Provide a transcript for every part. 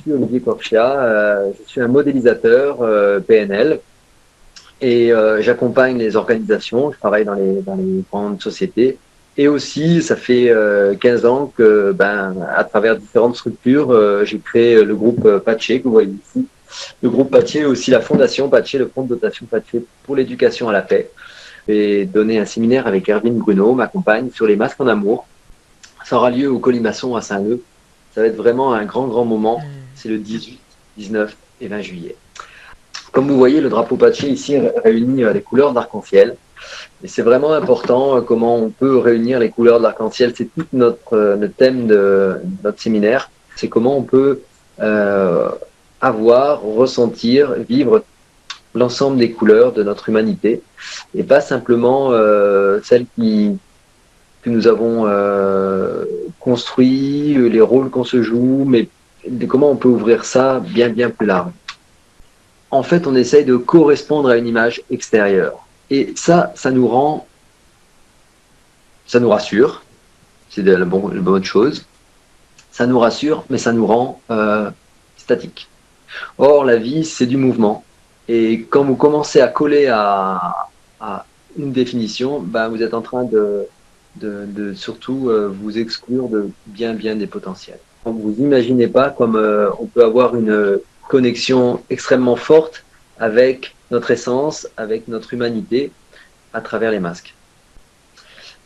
suis Olivier Corchia, je suis un modélisateur PNL et j'accompagne les organisations, je travaille dans les grandes sociétés et aussi ça fait 15 ans que à travers différentes structures, j'ai créé le groupe Patché que vous voyez ici. Le groupe Patché, aussi la fondation Patché, le fonds de dotation Patché pour l'éducation à la paix. J'ai donné un séminaire avec Erwin Bruno, ma compagne, sur les masques en amour. Ça aura lieu au Colimaçon à Saint-Leu. Ça va être vraiment un grand moment. C'est le 18, 19 et 20 juillet. Comme vous voyez, le drapeau Patché ici réunit les couleurs d'arc-en-ciel. Et c'est vraiment important comment on peut réunir les couleurs de l'arc-en-ciel. C'est tout notre thème de notre séminaire. C'est comment on peut avoir, ressentir, vivre l'ensemble des couleurs de notre humanité et pas simplement celles que nous avons construit, les rôles qu'on se joue, mais de comment on peut ouvrir ça bien plus large. En fait, on essaye de correspondre à une image extérieure. Et ça nous rassure, c'est de la bonne chose, ça nous rassure, mais ça nous rend statique. Or, la vie, c'est du mouvement. Et quand vous commencez à coller à une définition, vous êtes en train de surtout vous exclure de bien des potentiels. Donc, vous imaginez pas comme on peut avoir une connexion extrêmement forte avec notre essence, avec notre humanité à travers les masques.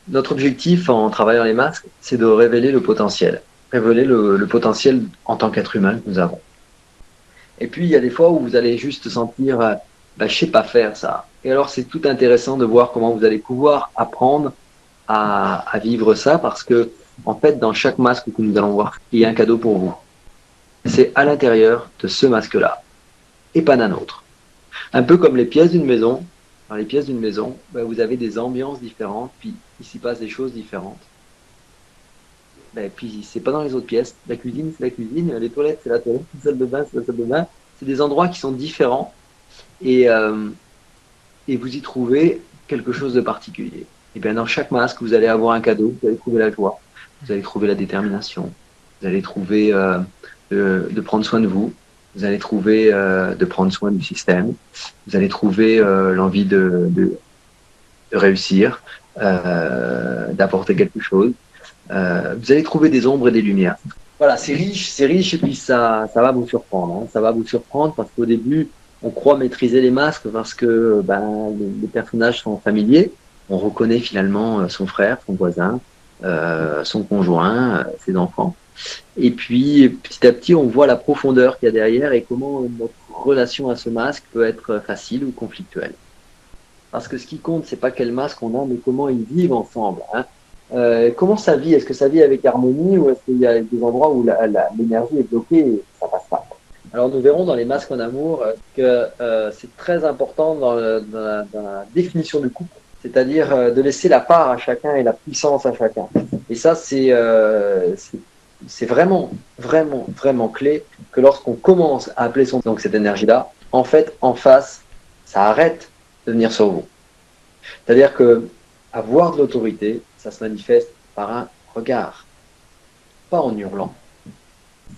Notre objectif en travaillant les masques, c'est de révéler le potentiel. Révéler le potentiel en tant qu'être humain que nous avons. Et puis, il y a des fois où vous allez juste sentir, je sais pas faire ça. Et alors, c'est tout intéressant de voir comment vous allez pouvoir apprendre à vivre ça parce que, en fait, dans chaque masque que nous allons voir, il y a un cadeau pour vous. C'est à l'intérieur de ce masque-là et pas d'un autre. Un peu comme les pièces d'une maison. Dans les pièces d'une maison, vous avez des ambiances différentes, puis il s'y passe des choses différentes. Puis c'est pas dans les autres pièces. La cuisine, c'est la cuisine, les toilettes, c'est la toilette, la salle de bain, c'est la salle de bain. C'est des endroits qui sont différents et vous y trouvez quelque chose de particulier. Et bien dans chaque masque, vous allez avoir un cadeau, vous allez trouver la joie, vous allez trouver la détermination, vous allez trouver de prendre soin de vous, vous allez trouver de prendre soin du système, vous allez trouver l'envie de réussir, d'apporter quelque chose. Vous allez trouver des ombres et des lumières. Voilà, c'est riche et puis ça va vous surprendre. Hein. Ça va vous surprendre parce qu'au début, on croit maîtriser les masques parce que les personnages sont familiers. On reconnaît finalement son frère, son voisin, son conjoint, ses enfants. Et puis, petit à petit, on voit la profondeur qu'il y a derrière et comment notre relation à ce masque peut être facile ou conflictuelle. Parce que ce qui compte, c'est pas quel masque on a, mais comment ils vivent ensemble. Hein. Comment ça vit? Est-ce que ça vit avec harmonie ou est-ce qu'il y a des endroits où l'énergie est bloquée et ça passe pas? Alors nous verrons dans les masques en amour que c'est très important dans la définition du couple, c'est-à-dire de laisser la part à chacun et la puissance à chacun. Et ça, c'est vraiment clé que lorsqu'on commence à appeler donc cette énergie-là, en fait, en face, ça arrête de venir sur vous. C'est-à-dire que avoir de l'autorité, ça se manifeste par un regard, pas en hurlant.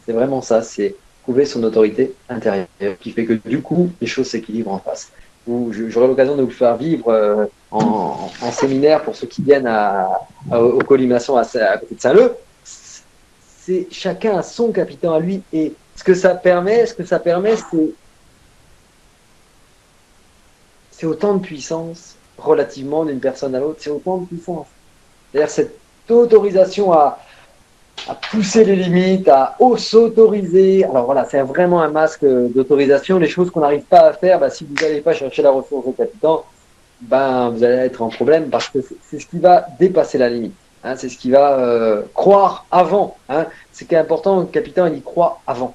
C'est vraiment ça, c'est trouver son autorité intérieure qui fait que du coup, les choses s'équilibrent en face. J'aurai l'occasion de vous faire vivre en séminaire pour ceux qui viennent au Colimaçon à côté de Saint-Leu. C'est chacun a son capitaine à lui et ce que ça permet, c'est autant de puissance relativement d'une personne à l'autre, c'est autant de puissance. C'est-à-dire cette autorisation à pousser les limites, à s'autoriser. Alors voilà, c'est vraiment un masque d'autorisation. Les choses qu'on n'arrive pas à faire, si vous n'allez pas chercher la ressource au capitaine, vous allez être en problème parce que c'est ce qui va dépasser la limite. Hein, c'est ce qui va croire avant. Hein. C'est qui est important, le capitaine, il croit avant.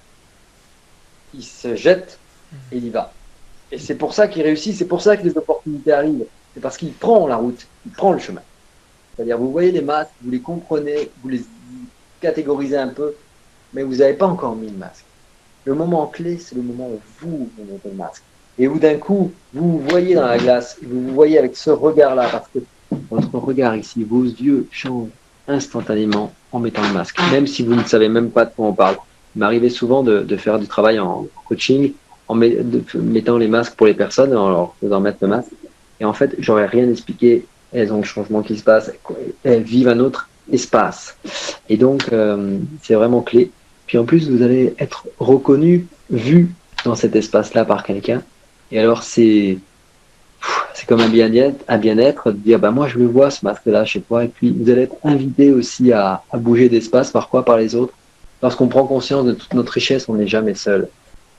Il se jette et il y va. Et c'est pour ça qu'il réussit, c'est pour ça que les opportunités arrivent. C'est parce qu'il prend la route, il prend le chemin. C'est-à-dire, vous voyez les masques, vous les comprenez, vous les catégorisez un peu, mais vous n'avez pas encore mis le masque. Le moment clé, c'est le moment où vous mettez le masque. Et où d'un coup, vous vous voyez dans la glace, et vous vous voyez avec ce regard-là, parce que votre regard ici, vos yeux changent instantanément en mettant le masque, même si vous ne savez même pas de quoi on parle. Il m'arrivait souvent de faire du travail en coaching en mettant les masques pour les personnes, en leur faisant mettre le masque. Et en fait, j'aurais rien expliqué. Elles ont le changement qui se passe. Elles vivent un autre espace. Et donc, c'est vraiment clé. Puis en plus, vous allez être reconnu, vu dans cet espace-là par quelqu'un. Et alors, c'est comme un bien-être de dire, bah, moi, je le vois, ce masque-là, chez toi. Et puis, vous allez être invité aussi à bouger d'espace. Par quoi? Par les autres. Lorsqu'on prend conscience de toute notre richesse, on n'est jamais seul.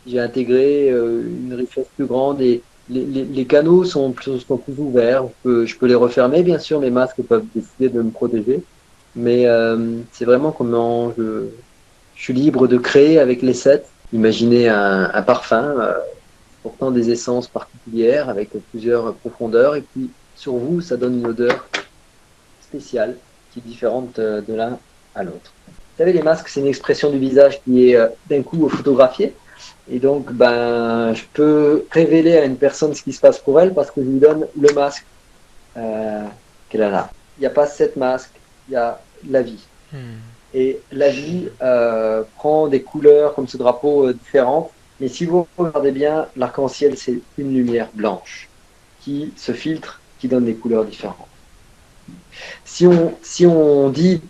J'ai intégré une richesse plus grande et les canaux sont plus ouverts. Je peux les refermer, bien sûr, mes masques peuvent décider de me protéger. Mais c'est vraiment comment je suis libre de créer avec les sept. Imaginez un parfum portant des essences particulières avec plusieurs profondeurs. Et puis sur vous, ça donne une odeur spéciale qui est différente de l'un à l'autre. Vous savez, les masques, c'est une expression du visage qui est d'un coup photographiée. Et donc, je peux révéler à une personne ce qui se passe pour elle parce que je lui donne le masque qu'elle a là. Il n'y a pas 7 masques, il y a la vie. Et la vie prend des couleurs comme ce drapeau différentes. Mais si vous regardez bien, l'arc-en-ciel, c'est une lumière blanche qui se filtre, qui donne des couleurs différentes. Si on dit,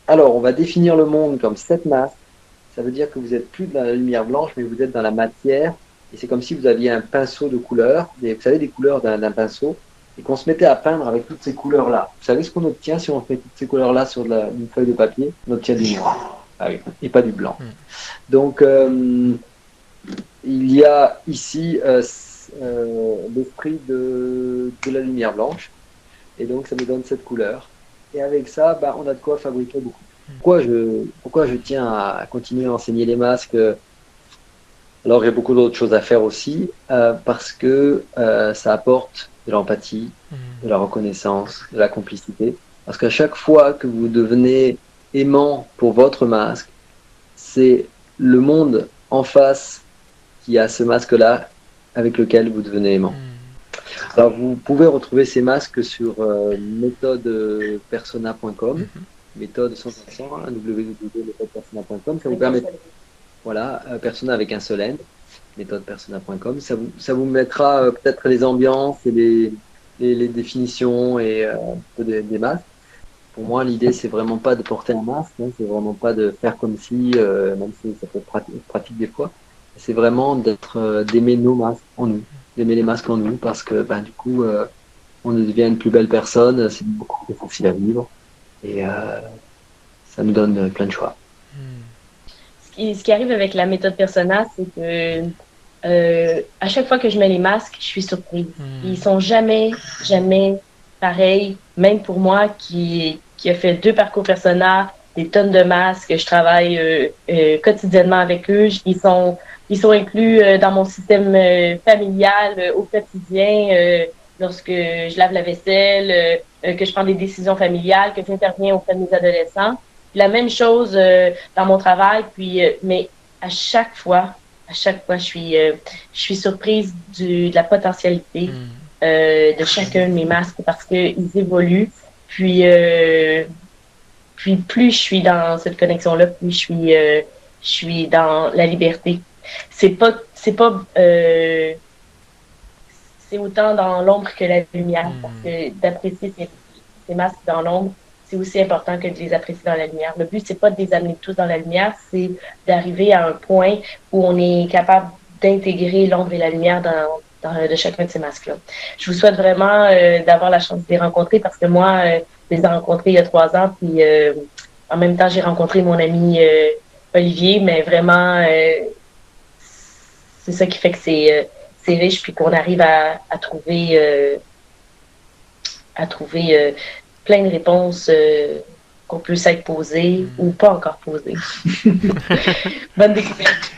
alors on va définir le monde comme 7 masques, ça veut dire que vous n'êtes plus dans la lumière blanche, mais vous êtes dans la matière. Et c'est comme si vous aviez un pinceau de couleurs, vous savez, des couleurs d'un pinceau, et qu'on se mettait à peindre avec toutes ces couleurs-là. Vous savez ce qu'on obtient si on fait toutes ces couleurs-là sur une feuille de papier? On obtient du noir, et pas du blanc. Donc, il y a ici l'esprit de la lumière blanche, et donc ça me donne cette couleur. Et avec ça, on a de quoi fabriquer beaucoup. Pourquoi je tiens à continuer à enseigner les masques? Alors, il y a beaucoup d'autres choses à faire aussi, parce que ça apporte de l'empathie, de la reconnaissance, de la complicité. Parce qu'à chaque fois que vous devenez aimant pour votre masque, c'est le monde en face qui a ce masque-là avec lequel vous devenez aimant. Alors, vous pouvez retrouver ces masques sur méthodepersona.com, méthode sans accent, www.méthodepersona.com. Ça vous permet, voilà, persona avec un seul N, méthodepersona.com. Ça vous mettra peut-être les ambiances et les définitions et un peu des masques. Pour moi, l'idée, c'est vraiment pas de porter un masque, hein, c'est vraiment pas de faire comme si, même si ça peut être pratique des fois, c'est vraiment d'aimer nos masques en nous, d'aimer les masques en nous, parce que du coup, on devient une plus belle personne, c'est beaucoup plus facile à vivre, et ça nous donne plein de choix. Ce qui arrive avec la méthode Persona, c'est que à chaque fois que je mets les masques, je suis surprise. Ils sont jamais pareils, même pour moi qui a fait 2 parcours Persona, des tonnes de masques, je travaille quotidiennement avec eux, ils sont inclus dans mon système familial au quotidien, lorsque je lave la vaisselle, que je prends des décisions familiales, que j'interviens auprès de mes adolescents. La même chose dans mon travail, puis mais à chaque fois, je suis surprise de la potentialité de chacun de mes masques parce qu'ils évoluent. Puis plus je suis dans cette connexion-là, plus je suis dans la liberté. C'est autant dans l'ombre que la lumière, parce que d'apprécier ces masques dans l'ombre, c'est aussi important que de les apprécier dans la lumière. Le but, c'est pas de les amener tous dans la lumière, c'est d'arriver à un point où on est capable d'intégrer l'ombre et la lumière de chacun de ces masques-là. Je vous souhaite vraiment d'avoir la chance de les rencontrer parce que moi, je les ai rencontrés il y a 3 ans, puis en même temps, j'ai rencontré mon ami Olivier, mais vraiment, c'est ça qui fait que c'est riche, puis qu'on arrive à trouver plein de réponses qu'on peut s'être posées ou pas encore posées. Bonne découverte.